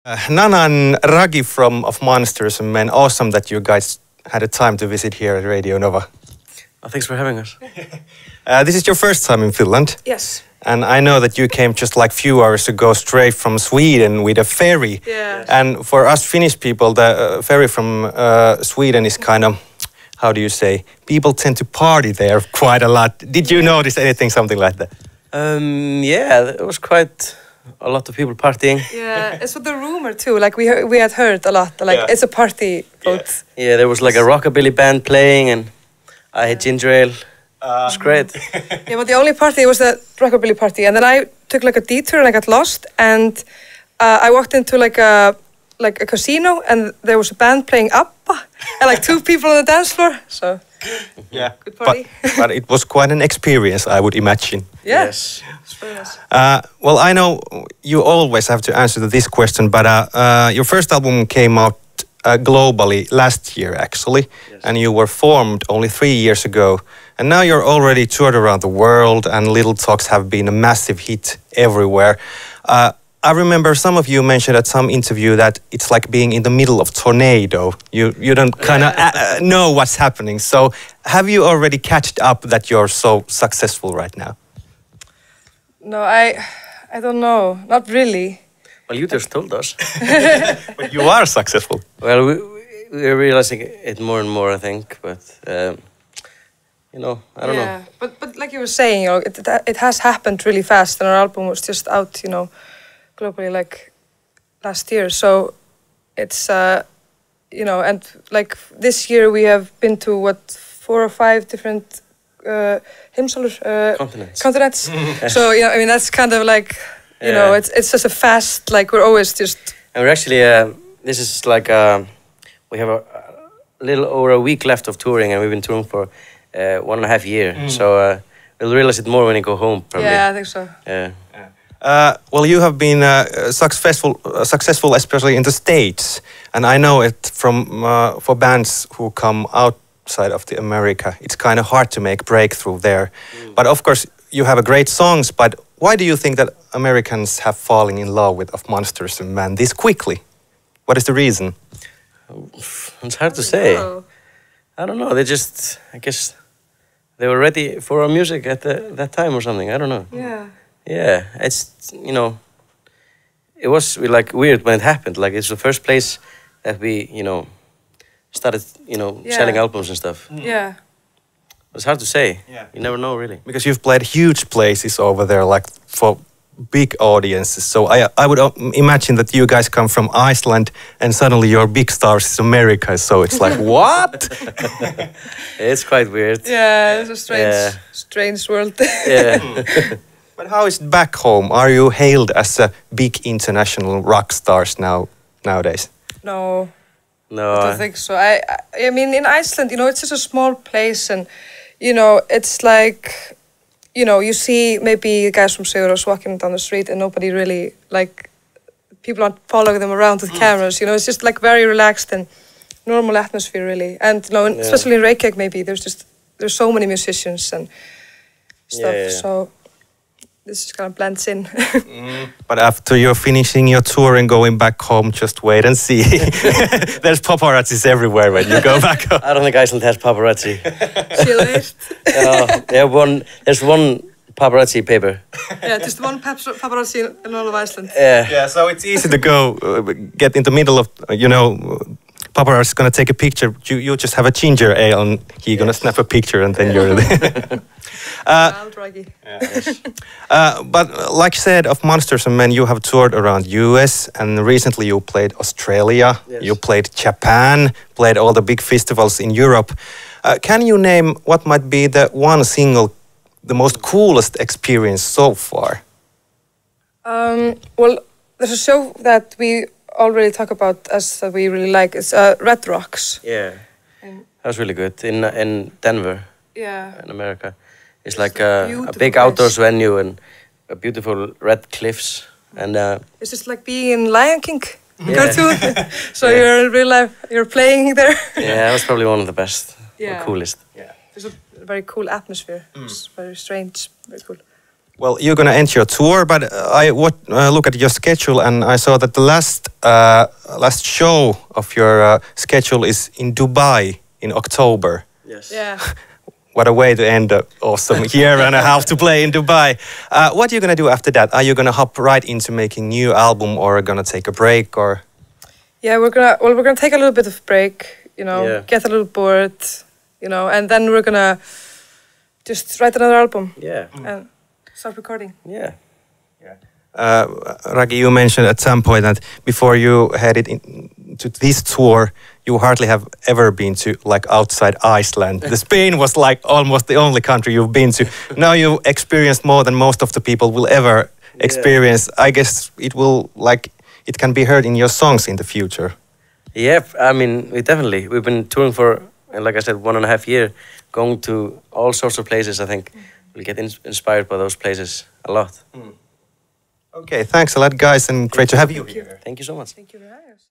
Nanna and Ragi of Monsters and Men, awesome that you guys had a time to visit here at Radio Nova. Thanks for having us. This is your first time in Finland. Yes. And I know that you came just like few hours ago straight from Sweden with a ferry. Yeah. And for us Finnish people, the ferry from Sweden is kind of, how do you say, people tend to party there quite a lot. Did you notice something like that? Yeah, it was quite a lot of people partying. Yeah, it's with the rumor too. Like we had heard a lot. Like it's a party boat. Yeah, there was like a rockabilly band playing, and I had ginger ale. It was great. Yeah, but the only party was the rockabilly party, and then I took like a detour and I got lost, and I walked into like a casino, and there was a band playing ABBA, and like 2 people on the dance floor. So yeah, good party. But it was quite an experience, I would imagine. Yeah. Yes. It's very nice. Well, I know you always have to answer to this question, but your first album came out globally last year, actually, yes. And you were formed only 3 years ago. And now you're already toured around the world, and Little Talks have been a massive hit everywhere. I remember some of you mentioned at some interview that it's like being in the middle of tornado. You don't kind of know what's happening. So have you already catched up that you're so successful right now? No, I don't know. Not really. Well, you just told us. But you are successful. Well, we're realizing it more and more, I think. But you know, I don't know. But like you were saying, you know, it has happened really fast, and our album was just out, you know, globally like last year. So it's you know, and like this year we have been to what 4 or 5 different continents. So you know, I mean that's kind of like you know, it's just a fast, like we're always just. And we're actually this is like we have a little over a week left of touring, and we've been touring for 1.5 years. So we'll realize it more when we go home, probably. Yeah, I think so. Yeah. Well, you have been successful, especially in the States, and I know it from for bands who come outside of America. It's kind of hard to make breakthrough there. But of course, you have great songs. But why do you think that Americans have fallen in love with Of Monsters and Men this quickly? What is the reason? It's hard to say. I don't know. They just, I guess, they were ready for our music at that time or something. I don't know. Yeah. Yeah, it's, you know, it was like weird when it happened. Like it's the first place that we, you know, started, you know, selling albums and stuff. Yeah. It's hard to say. Yeah. You never know, really. Because you've played huge places over there, like for big audiences. So I would imagine that you guys come from Iceland and suddenly your big stars is America. So it's like, what? It's quite weird. Yeah, it's a strange world. Yeah. But how is it back home? Are you hailed as a big international rock stars nowadays? No. No. I don't think so. I mean, in Iceland, you know, it's just a small place, and you know, it's like, you know, you see maybe guys from Sigurðs walking down the street, and nobody really, like, people aren't following them around with cameras. You know, it's just like very relaxed and normal atmosphere, really. And you know, especially in Reykjavik, maybe there's so many musicians and stuff. So this just kind of blends in. But after you're finishing your tour and going back home, just wait and see. There's paparazzis everywhere when you go back home. I don't think Iceland has paparazzi. There's one paparazzi paper. Yeah, just one paparazzi in all of Iceland. Yeah, so it's easy to go get in the middle of, you know, paparazzi is going to take a picture. You just have a ginger ale and he's going to snap a picture and then you're there. But like I said, Of Monsters and Men, you have toured around US, and recently you played Australia, you played Japan, played all the big festivals in Europe. Can you name what might be the one single, the most coolest experience so far? Well, there's a show that we already talk about that we really like. It's Red Rocks. Yeah, that was really good in Denver. Yeah, in America. It's like a big outdoors venue and beautiful red cliffs, and it's just like being in Lion King cartoon. So you're in real life, you're playing there. Yeah, that was probably one of the best, or coolest. Yeah, there's a very cool atmosphere. It's very strange, very cool. Well, you're going to end your tour, but I look at your schedule and I saw that the last show of your schedule is in Dubai in October. Yes. Yeah. What a way to end an awesome year and a half to play in Dubai. What are you going to do after that? Are you going to hop right into making new album or going to take a break or? Yeah, we're gonna take a little bit of break, you know, get a little bored, you know, and then we're gonna just write another album. Yeah. And start recording. Yeah. Ragi, you mentioned at some point that before you headed to this tour, you hardly have ever been to like outside Iceland. The Spain was like almost the only country you've been to. Now you experienced more than most of the people will ever experience. I guess it can be heard in your songs in the future. Yeah, I mean, we've been touring for, like I said, 1.5 years, going to all sorts of places. I think we'll get inspired by those places a lot. Okay, thanks a lot, guys, and great to have you here. Thank you so much. Thank you very much.